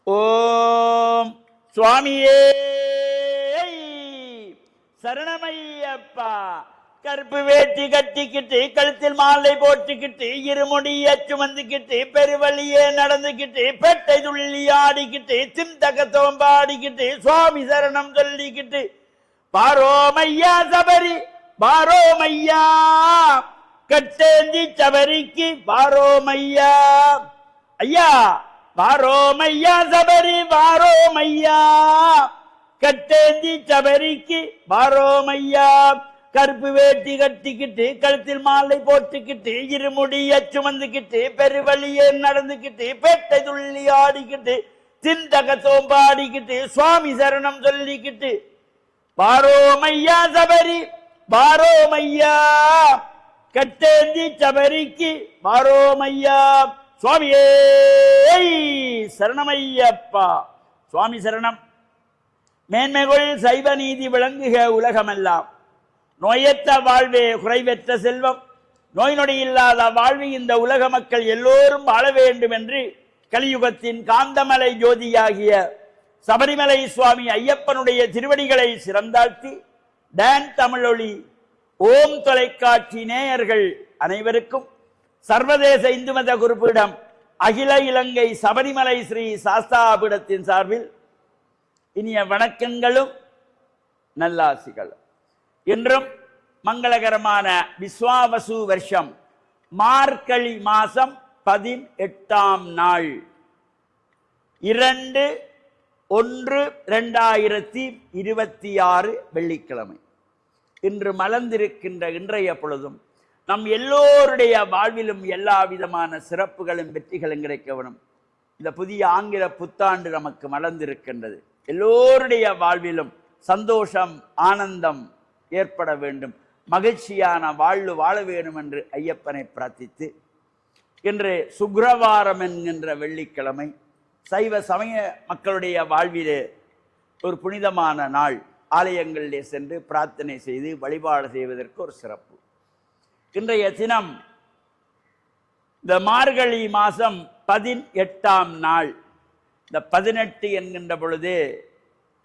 ஓம் சுவாமியே சரணமையப்பா. கருப்பு வேட்டி கட்டிக்கிட்டு கழுத்தில் மாலை போட்டுக்கிட்டு இருமுடிய சுமந்துக்கிட்டு பெருவழியே நடந்துக்கிட்டு பெட்டை துள்ளி ஆடிக்கிட்டு சிந்தக தோம்பாடிக்கிட்டு சுவாமி சரணம் சொல்லிக்கிட்டு பாரோமையா சபரி பாரோமையா கட்டேந்தி சபரிக்கு பாரோமையா ஐயா வாரோமையா சபரி வாரோமையா கட்டேந்தி சபரிக்கு வாரோமையா. கருப்பு வேட்டி கட்டிக்கிட்டு கழுத்தில் மாலை போட்டுக்கிட்டு இருமுடிய சுமந்துக்கிட்டு பெருவழியே நடந்துக்கிட்டு பேட்டை துள்ளி ஆடிக்கிட்டு சிந்தக தோம்பாடிக்கிட்டு சுவாமி சரணம் சொல்லிக்கிட்டு வாரோமையா சபரி வாரோமையா கட்டேந்தி சபரிக்கு வாரோமையா. சுவாமியே சரணமையப்பா. சுவாமி சரணம். மேன்மைகள் சைவ நீதி விளங்குக உலகமெல்லாம். நோயற்ற வாழ்வே குறைவற்ற செல்வம், நோய் நொடி இல்லாத வாழ்வு இந்த உலக மக்கள் எல்லோரும் வாழ வேண்டும் என்று கலியுகத்தின் காந்தமலை ஜோதியாகிய சபரிமலை சுவாமி ஐயப்பனுடைய திருவடிகளை சிறந்தாழ்த்தி டான் தமிழொலி ஓம் தொலைக்காட்சி நேயர்கள் அனைவருக்கும் சர்வதேச இந்து மத குறிப்பிடம் அகில இலங்கை சபரிமலை ஸ்ரீ சாஸ்தாபீடத்தின் சார்பில் இனிய வணக்கங்களும் நல்லாசிகளும். இன்றும் மங்களகரமான விஸ்வாவசு வருஷம் மார்கழி மாசம் 18ஆம் நாள் 2/1/2026 வெள்ளிக்கிழமை. இன்று மலர்ந்திருக்கின்ற இன்றைய பொழுதும் நம் எல்லோருடைய வாழ்விலும் எல்லா விதமான சிறப்புகளும் வெற்றிகளும் கிடைக்க வேணும். இந்த புதிய ஆங்கில புத்தாண்டு நமக்கு மலர்ந்திருக்கின்றது. எல்லோருடைய வாழ்விலும் சந்தோஷம் ஆனந்தம் ஏற்பட வேண்டும், மகிழ்ச்சியான வாழ்வு வாழ வேண்டும் என்று ஐயப்பனை பிரார்த்தித்து இன்று சுக்கிரவாரம் என்கின்ற வெள்ளிக்கிழமை சைவ சமய மக்களுடைய வாழ்விலே ஒரு புனிதமான நாள். ஆலயங்களிலே சென்று பிரார்த்தனை செய்து வழிபாடு செய்வதற்கு ஒரு சிறப்பு. இன்றைய தினம் இந்த மார்கழி மாதம் 18ஆம் நாள். இந்த 18 என்கின்ற பொழுதே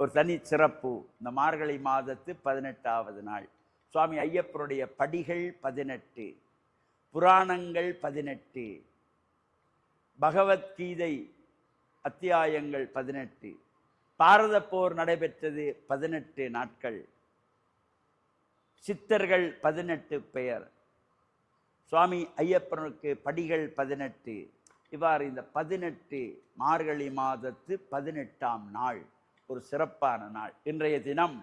ஒரு தனி சிறப்பு. இந்த மார்கழி மாதத்து 18ஆவது நாள். சுவாமி ஐயப்பனுடைய படிகள் 18, புராணங்கள் 18, பகவத்கீதை அத்தியாயங்கள் 18, பாரத போர் நடைபெற்றது 18 நாட்கள், சித்தர்கள் 18 பெயர், சுவாமி ஐயப்பனுக்கு படிகள் 18. இவ்வாறு இந்த 18 மார்கழி மாதத்து 18ஆம் நாள் ஒரு சிறப்பான நாள். இன்றைய தினம்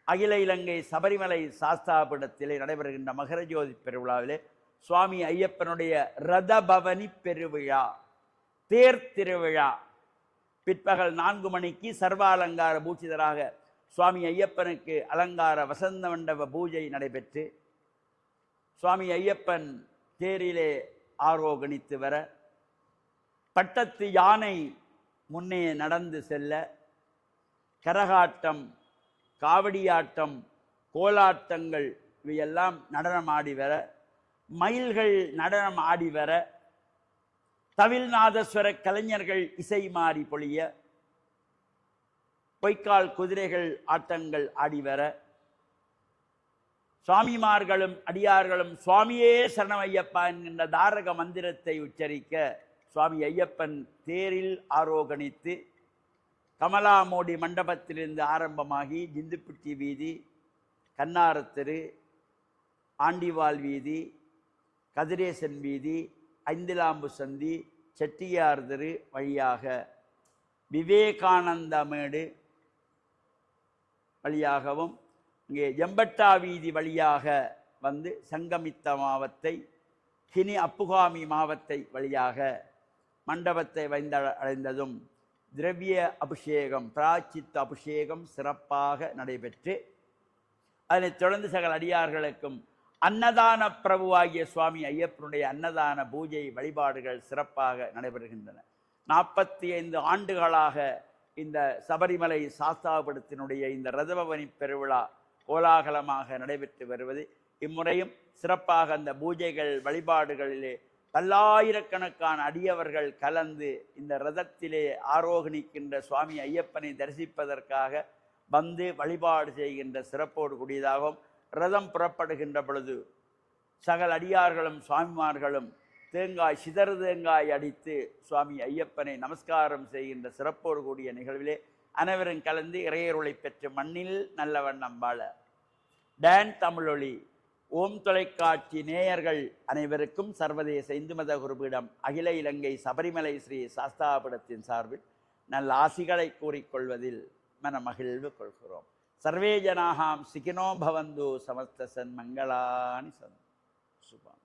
அகில இலங்கை சபரிமலை சாஸ்தாபீடத்திலே நடைபெறுகின்ற மகரஜோதி பெருவிழாவிலே சுவாமி ஐயப்பனுடைய ரதபவனி பெருவிழா, தேர் திருவிழா பிற்பகல் 4 மணிக்கு சர்வாலங்கார பூஜிதராக சுவாமி ஐயப்பனுக்கு அலங்கார வசந்த மண்டப பூஜை நடைபெற்று சுவாமி ஐயப்பன் தேரிலே ஆரோகணித்து வர பட்டத்து யானை முன்னே நடந்து செல்ல கரகாட்டம், காவடியாட்டம், கோலாட்டங்கள் இவையெல்லாம் நடனம் ஆடி வர, மயில்கள் நடனம் ஆடி வர, தவில்நாதஸ்வர கலைஞர்கள் இசை மாறி பொழிய, பொய்க்கால் குதிரைகள் ஆட்டங்கள் ஆடி வர, சுவாமிமார்களும் அடியார்களும் சுவாமியே சரணமையப்பா என்கின்ற தாரக மந்திரத்தை உச்சரிக்க சுவாமி ஐயப்பன் தேரில் ஆரோகணித்து கமலாமோடி மண்டபத்திலிருந்து ஆரம்பமாகி ஜிந்துப்பிட்டி வீதி, கண்ணாரத்தெரு, ஆண்டிவால் வீதி, கதிரேசன் வீதி, ஐந்திலாம்பு சந்தி, செட்டியார் தெரு வழியாக விவேகானந்த மேடு வழியாகவும் இங்கே எம்பட்டா வீதி வழியாக வந்து சங்கமித்த மாவத்தை கினி அப்புகாமி மாவத்தை வழியாக மண்டபத்தை அடைந்ததும் திரவிய அபிஷேகம், பிராச்சித்த அபிஷேகம் சிறப்பாக நடைபெற்று அதனைத் தொடர்ந்து சகல அடியார்களுக்கும் அன்னதான பிரபுவாகிய சுவாமி ஐயப்பனுடைய அன்னதான பூஜை வழிபாடுகள் சிறப்பாக நடைபெறுகின்றன. 45 ஆண்டுகளாக இந்த சபரிமலை சாஸ்தாபீடத்தினுடைய இந்த ரதபவனி பெருவிழா கோலாகலமாக நடைபெற்று வருவது இம்முறையும் சிறப்பாக அந்த பூஜைகள் வழிபாடுகளிலே பல்லாயிரக்கணக்கான அடியவர்கள் கலந்து இந்த ரதத்திலே ஆரோகணிக்கின்ற சுவாமி ஐயப்பனை தரிசிப்பதற்காக வந்து வழிபாடு செய்கின்ற சிறப்போடு கூடியதாகவும், ரதம் புறப்படுகின்ற பொழுது சகல அடியார்களும் சுவாமிமார்களும் தேங்காய் சிதறு தேங்காய் அடித்து சுவாமி ஐயப்பனை நமஸ்காரம் செய்கின்ற சிறப்போடு கூடிய நிகழ்விலே அனைவரும் கலந்து இறையருளை பெற்று மண்ணில் நல்ல வண்ணம் வாழ டான் தமிழொலி ஓம் தொலைக்காட்சி நேயர்கள் அனைவருக்கும் சர்வதேச இந்து மத குருபீடம் அகில இலங்கை சபரிமலை ஸ்ரீ சாஸ்தாபீடத்தின் சார்பில் நல்ல ஆசிகளை கூறிக்கொள்வதில் மனமகிழ்வு கொள்கிறோம். சர்வே ஜனாகாம் சிகினோ பவந்து சமஸ்த சன் மங்களானி சன் சுபம்.